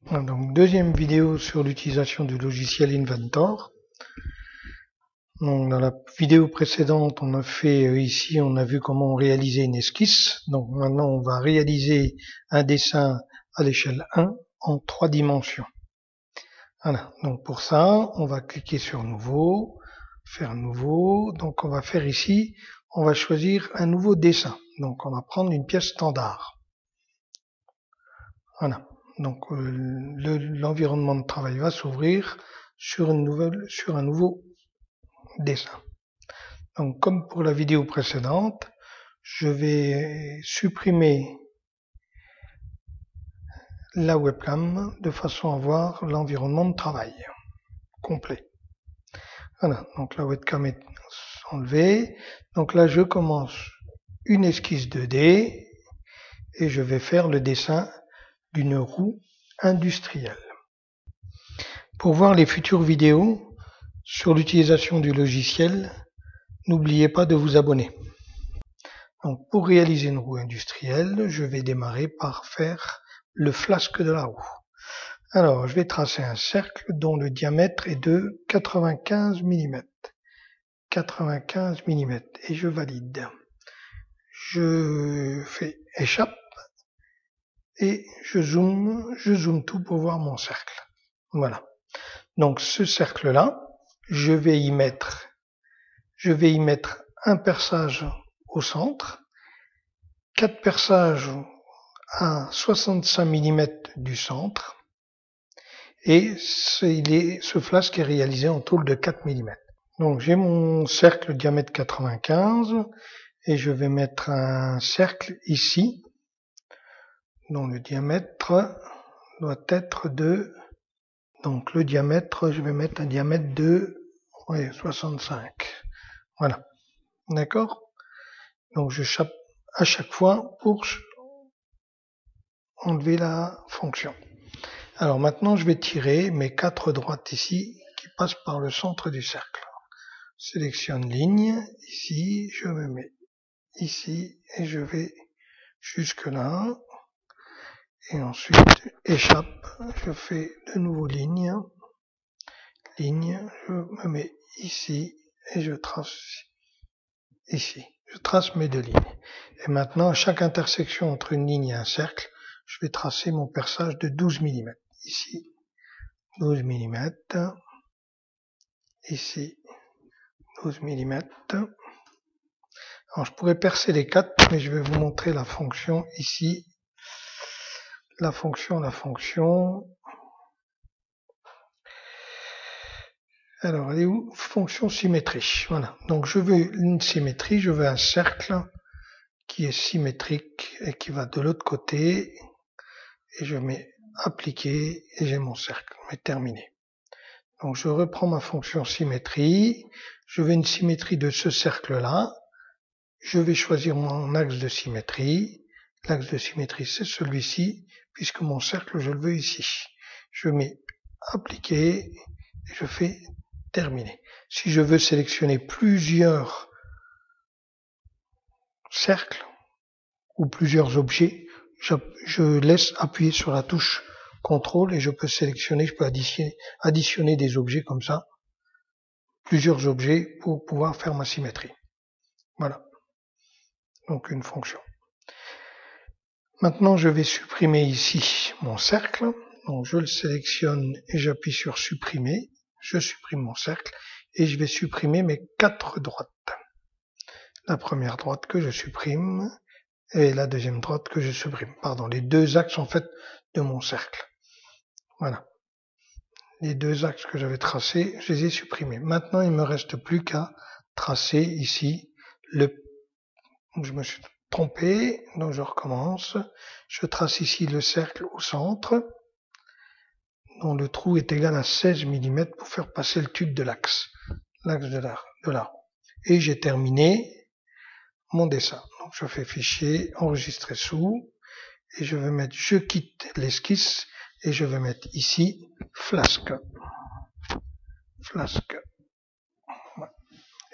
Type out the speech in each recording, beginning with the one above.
Donc, deuxième vidéo sur l'utilisation du logiciel Inventor. Donc, dans la vidéo précédente, on a fait ici, on a vu comment réaliser une esquisse. Donc maintenant, on va réaliser un dessin à l'échelle 1 en 3 dimensions. Voilà. Donc pour ça, on va cliquer sur Nouveau, faire Nouveau. Donc on va faire ici, on va choisir un nouveau dessin. Donc on va prendre une pièce standard. Voilà. Donc l'environnement de travail va s'ouvrir sur un nouveau dessin. Donc comme pour la vidéo précédente, je vais supprimer la webcam de façon à voir l'environnement de travail complet. Voilà, donc la webcam est enlevée. Donc là, je commence une esquisse 2D et je vais faire le dessin d'une roue industrielle. Pour voir les futures vidéos sur l'utilisation du logiciel, n'oubliez pas de vous abonner. Donc pour réaliser une roue industrielle, je vais démarrer par faire le flasque de la roue. Alors, je vais tracer un cercle dont le diamètre est de 95 mm. 95 mm et je valide. Je fais échappe et je zoome tout pour voir mon cercle. Voilà. Donc ce cercle-là, je vais y mettre un perçage au centre, 4 perçages à 65 mm du centre, et ce flasque est réalisé en tôle de 4 mm. Donc j'ai mon cercle diamètre 95 et je vais mettre un cercle ici dont le diamètre doit être de, donc le diamètre, je vais mettre un diamètre de 65. Voilà. D'accord? Donc je chape à chaque fois pour enlever la fonction. Alors maintenant, je vais tirer mes 4 droites ici qui passent par le centre du cercle. Sélectionne ligne, ici, je me mets ici et je vais jusque là. Et ensuite, échappe, je fais de nouveau ligne, je me mets ici et je trace ici. Je trace mes 2 lignes. Et maintenant, à chaque intersection entre une ligne et un cercle, je vais tracer mon perçage de 12 mm. Ici, 12 mm. Ici, 12 mm. Alors, je pourrais percer les 4, mais je vais vous montrer la fonction ici. La fonction. Alors, elle est où? Fonction symétrie. Voilà. Donc, je veux une symétrie, je veux un cercle qui est symétrique et qui va de l'autre côté. Et je mets appliquer et j'ai mon cercle. Mais terminé. Donc, je reprends ma fonction symétrie. Je veux une symétrie de ce cercle-là. Je vais choisir mon axe de symétrie. L'axe de symétrie, c'est celui-ci, puisque mon cercle, je le veux ici. Je mets appliquer et je fais terminer. Si je veux sélectionner plusieurs cercles ou plusieurs objets, je laisse appuyer sur la touche CTRL et je peux sélectionner, je peux additionner des objets comme ça, plusieurs objets pour pouvoir faire ma symétrie. Voilà. Donc une fonction. Maintenant, je vais supprimer ici mon cercle. Donc je le sélectionne et j'appuie sur supprimer. Je supprime mon cercle et je vais supprimer mes 4 droites. La première droite que je supprime et la deuxième droite que je supprime. Pardon, les 2 axes en fait de mon cercle. Voilà. Les 2 axes que j'avais tracés, je les ai supprimés. Maintenant, il ne me reste plus qu'à tracer ici je me suis trompé, donc je recommence. Je trace ici le cercle au centre, dont le trou est égal à 16 mm pour faire passer le tube de l'axe de la roue. Et j'ai terminé mon dessin. Donc je fais fichier, enregistrer sous, et je vais mettre je quitte l'esquisse, et je vais mettre ici flasque.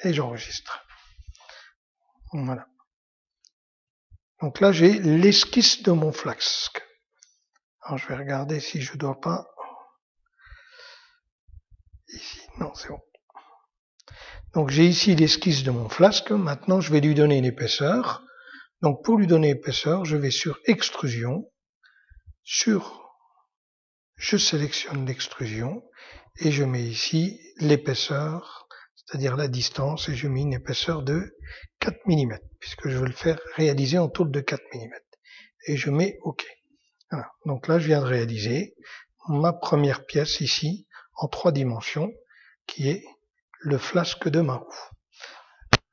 Et j'enregistre. Voilà. Donc là j'ai l'esquisse de mon flasque. Alors je vais regarder si je dois pas. Ici, non, c'est bon. Donc j'ai ici l'esquisse de mon flasque. Maintenant je vais lui donner une épaisseur. Donc pour lui donner épaisseur, je vais sur extrusion, je sélectionne l'extrusion et je mets ici l'épaisseur, c'est-à-dire la distance, et je mets une épaisseur de 4 mm, puisque je veux le faire réaliser en tôle de 4 mm. Et je mets OK. Voilà. Donc là, je viens de réaliser ma première pièce ici, en 3 dimensions, qui est le flasque de ma roue.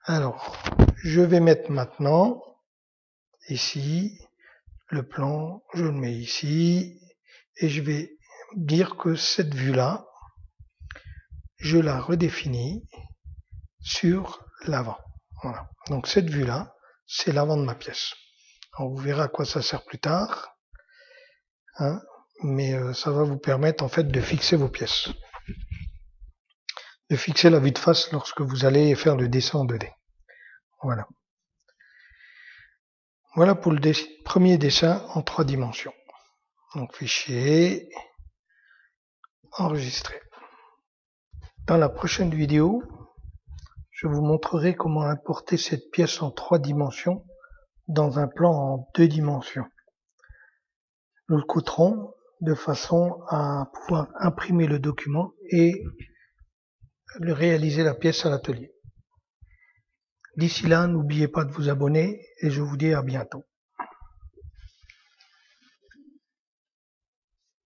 Alors, je vais mettre maintenant, ici, le plan, je le mets ici, et je vais dire que cette vue-là, je la redéfinis sur l'avant. Voilà. Donc cette vue-là, c'est l'avant de ma pièce. Alors vous verrez à quoi ça sert plus tard, hein, mais ça va vous permettre en fait de fixer vos pièces. De fixer la vue de face lorsque vous allez faire le dessin en 2D. Voilà. Voilà pour le premier dessin en 3 dimensions. Donc fichier, enregistrer. Dans la prochaine vidéo, je vous montrerai comment importer cette pièce en 3 dimensions dans un plan en 2 dimensions. Nous le coûterons de façon à pouvoir imprimer le document et réaliser la pièce à l'atelier. D'ici là, n'oubliez pas de vous abonner et je vous dis à bientôt.